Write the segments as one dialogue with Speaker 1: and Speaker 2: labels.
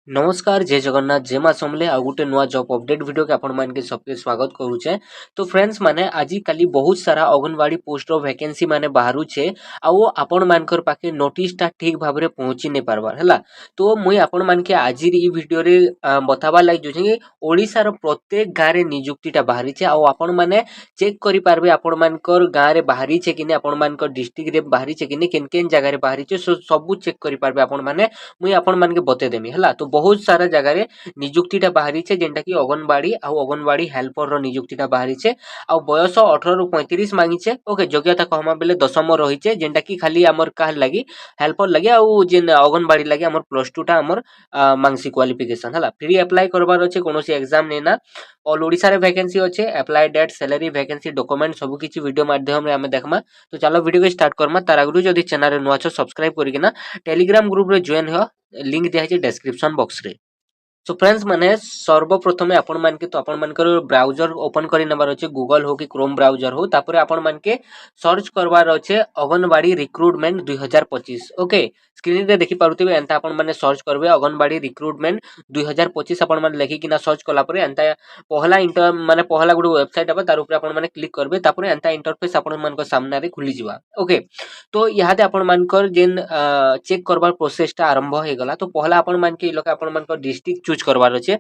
Speaker 1: नमस्कार जय जगन्नाथ जय माँ समले आ गोटे नुआ जॉब अपडेट वीडियो के आपण मान के सबके स्वागत करूचे। तो फ्रेंड्स माने आजि काली बहुत सारा अंगनवाड़ी पोस्ट रो वैकेंसी माने बाहरु छे आ वो आपण मानकर पाके नोटिस ता ठीक भाबरे पहुंची नै पारबार हला। तो मुई आपण मान के आजि ई वीडियो रे बतावा लाग जोजे कि ओडिसा रो प्रत्येक गां रे नियुक्तिटा बाहरी छे आ आपण माने चेक करि पारबे आपण मानकर गां रे बाहरी छे कि नै आपण मानकर डिस्ट्रिक्ट रे बाहरी छे कि नै केन केन जगह रे बाहरी छे सब चेक करि पारबे आपण माने मुई आपण मान के बते देमी हला। तो बहुत सारा जगह रे नियुक्तिटा बाहरी छे जेंटा कि अंगनवाड़ी आ अंगनवाड़ी हेल्पर रो नियुक्तिटा बाहरी छे आ बयस 18 रु 35 मांगी छे। ओके योग्यता कहमा बेले दशम रही छे जेंटा कि खाली हमर काहर लागी हेल्पर लागी आ जेन अंगनवाड़ी लागी हमर +2 टा हमर मांगसी क्वालिफिकेशन हला। फ्री अप्लाई करबार अछि कोनोसी एग्जाम नेना ऑल ओडिसा रे वैकेंसी अछि apply date salary vacancy document सब किछि वीडियो माध्यम रे हमें देखमा। तो चलो वीडियो के स्टार्ट करमा तार आगु जदि चैनल रे नुआ छ सब्सक्राइब करिकिना टेलीग्राम ग्रुप रे जॉइन हो लिंक दिया है डिस्क्रिप्शन बॉक्स रे। सो फ्रेंड्स माने सर्वप्रथमे आपण मान के तो आपण मानकर ब्राउजर ओपन करि नबार अछि गूगल हो कि क्रोम ब्राउजर हो तापर आपण मान के सर्च करबार अछि अंगनवाड़ी रिक्रूटमेंट 2025। ओके स्क्रीन रे देखि पारुथिबे एंता आपण माने सर्च करबे अंगनवाड़ी रिक्रूटमेंट 2025 आपण माने लेखि किना सर्च कला परे एंता पहला इंटर माने पहला गुड वेबसाइट अब तार ऊपर आपण माने क्लिक करबे तापर एंता इंटरफेस आपण मान को सामने रे खुली जिवा। ओके तो यहाँ आपण मानकर जेन चेक करबार प्रोसेस टा आरंभ हो गला। तो पहला आपण मान के लोक आपण मानकर डिस्ट्रिक्ट चूज करबार अछि।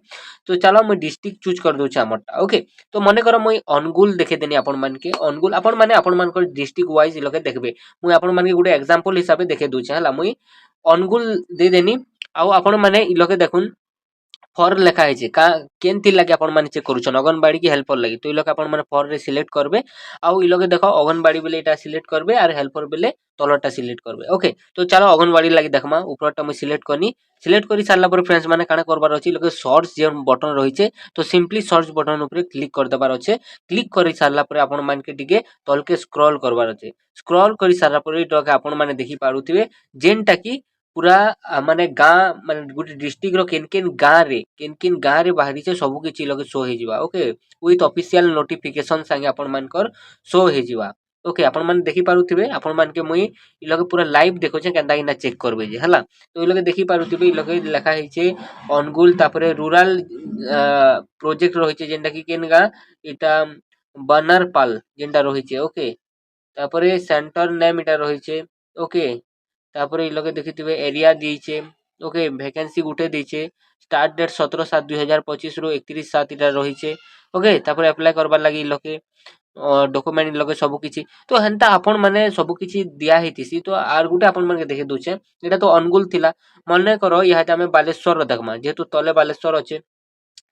Speaker 1: तो चलो मैं डिस्ट्रिक्ट चूज कर दोछ हमरटा। ओके तो मने करो मुई अनुगुल देखे देनी आपण मान के अनुगुल आपण माने आपण मानकर डिस्ट्रिक्ट वाइज लोके देखबे मुई आपण मान के गुटे एग्जांपल हिसाब देखे दोछ हला। मुई अनुगुल दे देनी आ आपण माने इ लोके देखुन फॉर लेखा है का केनती लगे आपण माने चेक करूछन अंगनवाड़ी की हेल्पर लगी। तो इ लोग आपण माने फॉर रे सिलेक्ट करबे आउ इ लोग देखो अंगनवाड़ी बेले एटा सिलेक्ट करबे आर हेल्पर बेले तलटा सिलेक्ट करबे। ओके तो चलो अंगनवाड़ी लगी देखमा ऊपरटा मैं सिलेक्ट करनी सिलेक्ट करि सारला पर फ्रेंड्स माने काना करबार अछि लोग सर्च जे बटन रही छे तो सिंपली सर्च बटन ऊपर क्लिक कर देबार अछि। क्लिक करि सारला पर आपण मान के टिके तलके स्क्रॉल करबार अछि। स्क्रॉल करि सारला पर इ आपण माने देखि पारुथिबे जेनटा कि पूरा माने गाँ माने गुटे डिस्ट्रिक्ट रो केन केन गाँ रे बाहरी छे सब किछि लगे शो हे जिवा। ओके विथ ऑफिशियल नोटिफिकेशन संगे आपण मानकर शो हे जिवा। ओके आपण माने देखि पारुथिबे आपण मान के मुई इ लगे पूरा लाइव देखो छे केनता इना चेक करबे जे हला। तो इ लगे देखि पारुथिबे इ लगे लिखा है छे अनुगुल तापरे रूरल प्रोजेक्ट रही छे जेनटा कि केन गाँ इटा बनरपाल जेनटा रही छे। ओके तापरे सेंटर नेम इटा रही छे। ओके तापरे इ लगे देखिथिबे एरिया दिछे। ओके वैकेंसी गुटे दिछे स्टार्ट डेट 17/7/2025 रु 31/7 इटा रही छे। ओके तापरे अप्लाई करबार लागि इ लोके डॉक्यूमेंट लगे सब किछि तो हेंता आपण माने सब किछि दिया हेतिसी। तो आर गुटे आपण माने देखि दोछे एटा तो अनुगुल थिला मने करो यहाँ हमें बालेश्वर रो देखमा जेहेतु तले बालेश्वर अच्छे।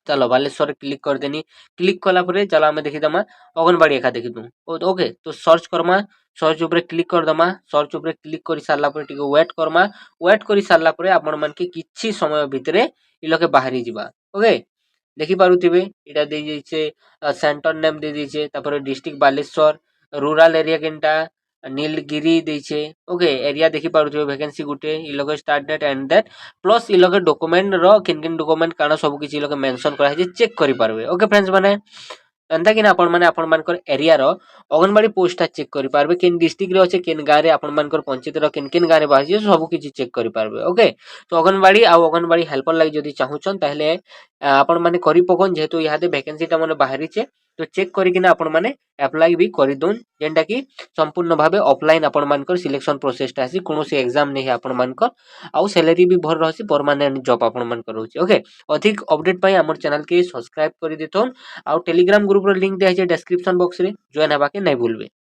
Speaker 1: चलो बालेश्वर क्लिक कर देनी क्लिक कला परे चलो हमें देखि दमा अंगनवाड़ी एका देखि दू। ओके तो सर्च करमा सर्च ऊपर क्लिक कर दमा सर्च ऊपर क्लिक करि सारला परे टिके वेट करमा वेट करि सारला परे आपण मान के किछि समय भितरे इ लोके बाहरी जिबा। ओके देखि पारुथिबे इटा दे जैसे सेंटर नेम दे दीछे तापर डिस्ट्रिक्ट बालेश्वर रूरल एरिया केनटा नीलगिरी देछे। ओके एरिया देखि पारुथिबे वैकेंसी गुटे इ लोग start date end date plus इ लोग डॉक्यूमेंट रो किन किन डॉक्यूमेंट काना सब किछि लोग मेंशन करा है चेक करि पारबे। ओके फ्रेंड्स माने एंता कि आपण माने आपण मानकर एरिया रो अंगनवाड़ी पोस्ट चेक करि पारबे केन डिस्ट्रिक्ट रे अछि केन गाँ रे आपण मानकर पंचायत रो केन केन गाँ रे बाहर सब किछि चेक करि पारबे। ओके तो अंगनवाड़ी आ अंगनवाड़ी हेल्पर लागि जदि चाहुछन ताहले आपण माने करि पकोन जेहेतु इहादे वैकेंसी टा माने बाहरी छे। तो चेक करिकिना आपण माने अप्लाई भी करि दोन जेंटा कि संपूर्ण भाबे ऑफलाइन आपण मानकर सिलेक्शन प्रोसेस टा आसी कोनोसी एग्जाम नै है आपण मानकर आउ सैलरी भी भर रहसी परमानेंट जॉब आपण मानकर होची। ओके अधिक अपडेट पई हमर चैनल के सब्सक्राइब करि देथोन आउ टेलीग्राम ग्रुप रो लिंक दिया है डिस्क्रिप्शन बॉक्स रे जॉइन हेबा के नै भूलबे।